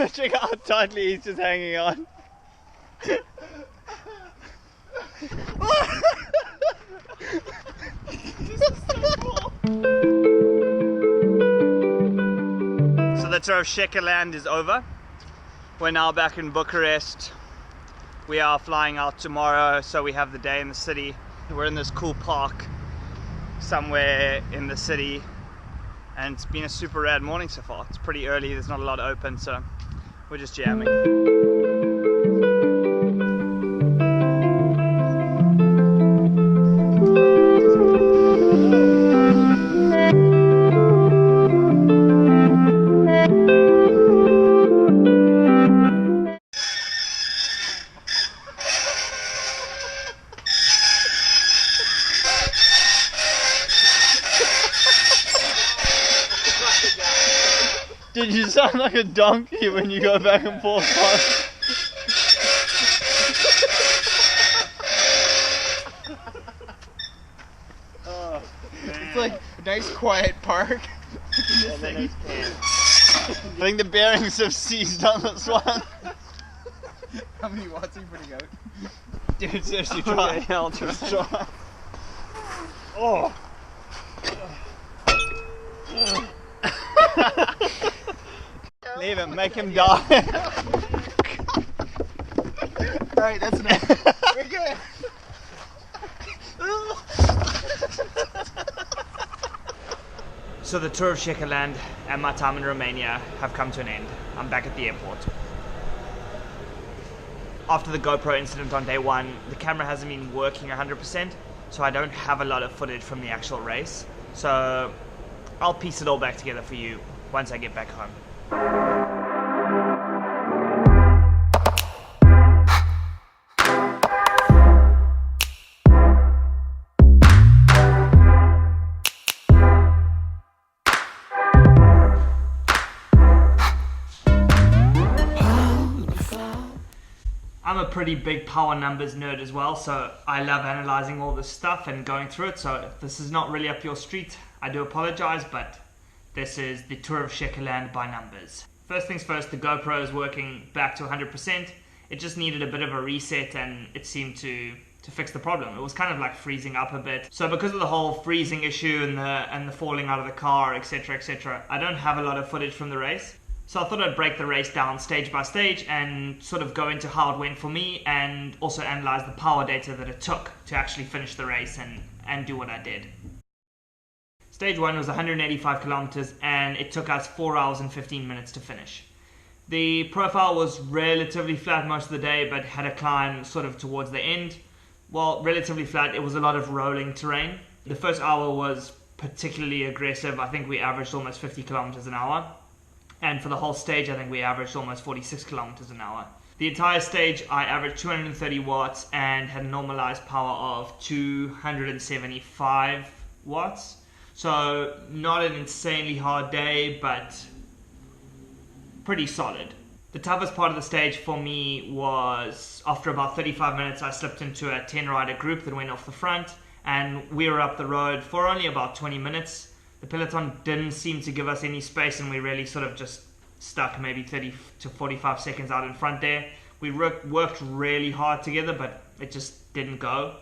Check out how tightly he's just hanging on. So the Tour of Szeklerland is over. We're now back in Bucharest. We are flying out tomorrow, so we have the day in the city. We're in this cool park somewhere in the city, and it's been a super rad morning so far. It's pretty early, there's not a lot open, so we're just jamming. Dude, you sound like a donkey when you go back and forth. Oh, it's like a nice quiet park. I think the bearings have seized on this one. How many watts are you putting out? Dude, seriously, try. Okay, I'll try. Oh. Leave him, make him die. Alright, that's enough. We're good. So the Tour of Szeklerland and my time in Romania have come to an end. I'm back at the airport. After the GoPro incident on day one, the camera hasn't been working 100%, so I don't have a lot of footage from the actual race. So I'll piece it all back together for you once I get back home. I'm a pretty big power numbers nerd as well, so I love analyzing all this stuff and going through it. So if this is not really up your street, I do apologize, but this is the Tour of Szeklerland by numbers. First things first, the GoPro is working back to 100%. It just needed a bit of a reset, and it seemed to fix the problem. It was kind of like freezing up a bit. So because of the whole freezing issue and the falling out of the car, etc., I don't have a lot of footage from the race. So I thought I'd break the race down stage by stage and sort of go into how it went for me, and also analyze the power data that it took to actually finish the race and do what I did. Stage 1 was 185 kilometers, and it took us 4 hours and 15 minutes to finish. The profile was relatively flat most of the day, but had a climb sort of towards the end. Well, relatively flat, it was a lot of rolling terrain. The first hour was particularly aggressive. I think we averaged almost 50 kilometers an hour. And for the whole stage, I think we averaged almost 46 kilometers an hour. The entire stage, I averaged 230 watts and had a normalized power of 275 watts. So not an insanely hard day, but pretty solid. The toughest part of the stage for me was after about 35 minutes, I slipped into a 10-rider group that went off the front, and we were up the road for only about 20 minutes. The peloton didn't seem to give us any space, and we really sort of just stuck maybe 30 to 45 seconds out in front there. We worked really hard together, but it just didn't go.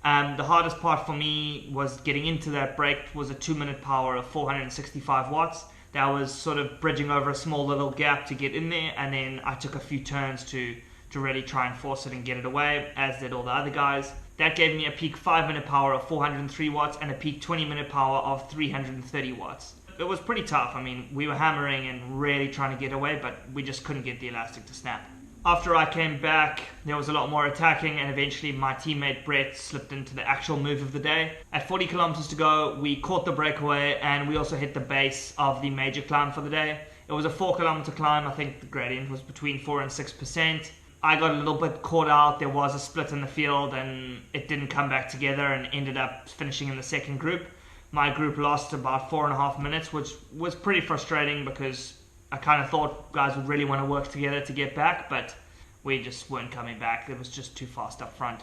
The hardest part for me was getting into that break. Was a 2-minute power of 465 watts. That was sort of bridging over a small little gap to get in there, and then I took a few turns to really try and force it and get it away, as did all the other guys. That gave me a peak 5-minute power of 403 watts and a peak 20-minute power of 330 watts. It was pretty tough. I mean, we were hammering and really trying to get away, but we just couldn't get the elastic to snap. After I came back, there was a lot more attacking, and eventually my teammate Brett slipped into the actual move of the day. At 40 kilometers to go, we caught the breakaway, and we also hit the base of the major climb for the day. It was a 4-kilometer climb. I think the gradient was between 4 and 6%. I got a little bit caught out. There was a split in the field, and it didn't come back together, and ended up finishing in the second group. My group lost about 4.5 minutes, which was pretty frustrating because I kind of thought guys would really want to work together to get back, but we just weren't coming back. It was just too fast up front.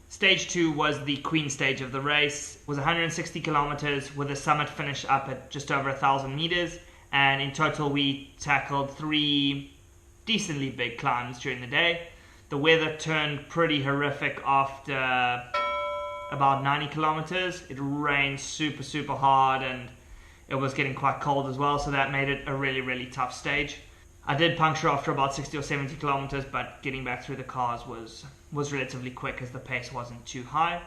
Stage 2 was the Queen stage of the race. It was 160 kilometers with a summit finish up at just over 1,000 meters, and in total we tackled 3 decently big climbs during the day. The weather turned pretty horrific after about 90 kilometers. It rained super hard and it was getting quite cold as well, so that made it a really tough stage. I did puncture after about 60 or 70 kilometers, but getting back through the cars was relatively quick as the pace wasn't too high.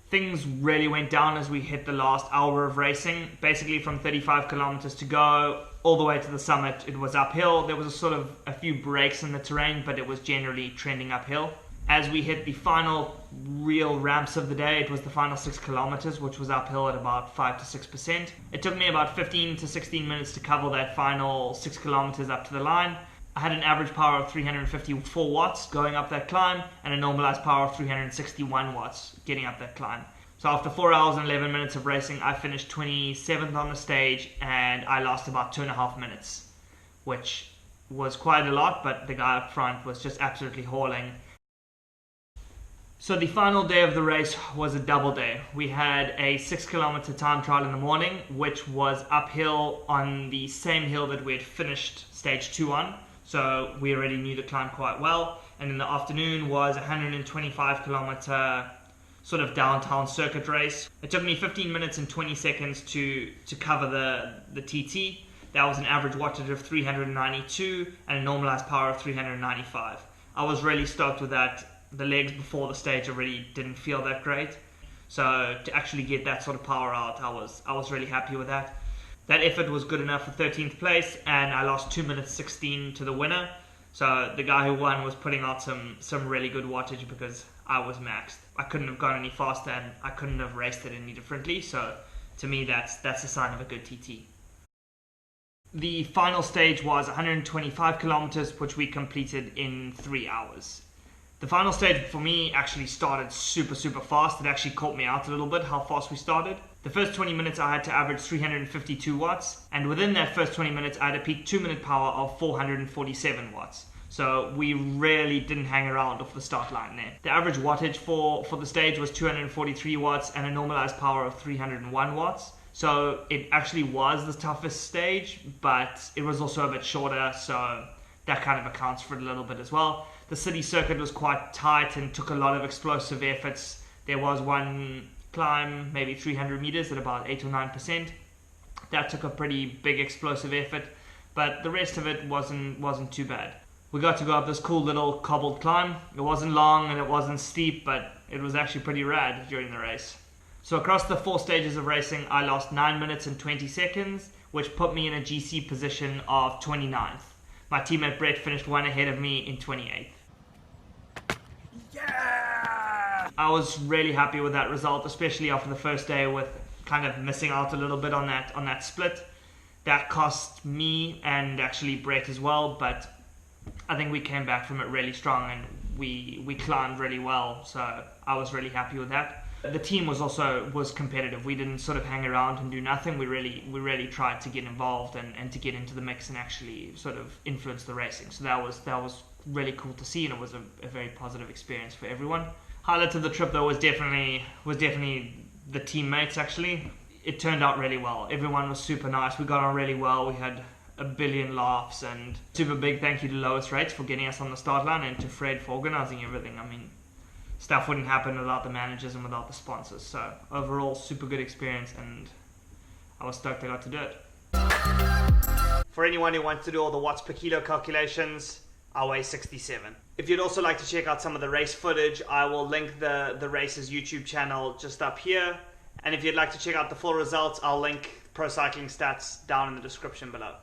Things really went down as we hit the last hour of racing. Basically from 35 kilometers to go all the way to the summit, it was uphill. There was a few breaks in the terrain, but it was generally trending uphill. As we hit the final real ramps of the day, it was the final 6 kilometers, which was uphill at about 5 to 6%. It took me about 15 to 16 minutes to cover that final 6 kilometers up to the line. I had an average power of 354 watts going up that climb and a normalized power of 361 watts getting up that climb. So after 4 hours and 11 minutes of racing, I finished 27th on the stage and I lost about 2.5 minutes, which was quite a lot, but the guy up front was just absolutely hauling. So the final day of the race was a double day. We had a 6 kilometer time trial in the morning, which was uphill on the same hill that we had finished stage 2 on. So we already knew the climb quite well. And in the afternoon was a 125 kilometer sort of downtown circuit race. It took me 15 minutes and 20 seconds to cover the TT. That was an average wattage of 392 and a normalized power of 395. I was really stoked with that. The legs before the stage already didn't feel that great, so to actually get that sort of power out, I was really happy with that. That effort was good enough for 13th place, and I lost 2 minutes 16 to the winner. So the guy who won was putting out some really good wattage because I was maxed. I couldn't have gone any faster, and I couldn't have raced it any differently. So to me, that's a sign of a good TT. The final stage was 125 kilometers, which we completed in 3 hours. The final stage for me actually started super fast. It actually caught me out a little bit how fast we started. The first 20 minutes I had to average 352 watts, and within that first 20 minutes I had a peak 2-minute power of 447 watts. So we really didn't hang around off the start line there. The average wattage for the stage was 243 watts and a normalized power of 301 watts. So it actually was the toughest stage, but it was also a bit shorter, so that kind of accounts for it a little bit as well. The city circuit was quite tight and took a lot of explosive efforts. There was one climb, maybe 300 meters at about 8 or 9%. That took a pretty big explosive effort, but the rest of it wasn't too bad. We got to go up this cool little cobbled climb. It wasn't long and it wasn't steep, but it was actually pretty rad during the race. So across the 4 stages of racing, I lost 9 minutes and 20 seconds, which put me in a GC position of 29th. My teammate Brett finished 1 ahead of me in 28th. Yeah! I was really happy with that result, especially after the first day with kind of missing out a little bit on that split. That cost me and actually Brett as well, but I think we came back from it really strong and we climbed really well, so I was really happy with that. The team was competitive. We didn't sort of hang around and do nothing. We really tried to get involved and to get into the mix and actually sort of influence the racing. So that was really cool to see, and it was a very positive experience for everyone. Highlight of the trip though was definitely the teammates. Actually, it turned out really well. Everyone was super nice. We got on really well. We had a billion laughs, and super big thank you to Lois Rates for getting us on the start line and to Fred for organizing everything. I mean, stuff wouldn't happen without the managers and without the sponsors. So overall, super good experience, and I was stoked I got to do it. For anyone who wants to do all the watts per kilo calculations, I weigh 67. If you'd also like to check out some of the race footage, I will link the race's YouTube channel just up here. And if you'd like to check out the full results, I'll link Pro Cycling Stats down in the description below.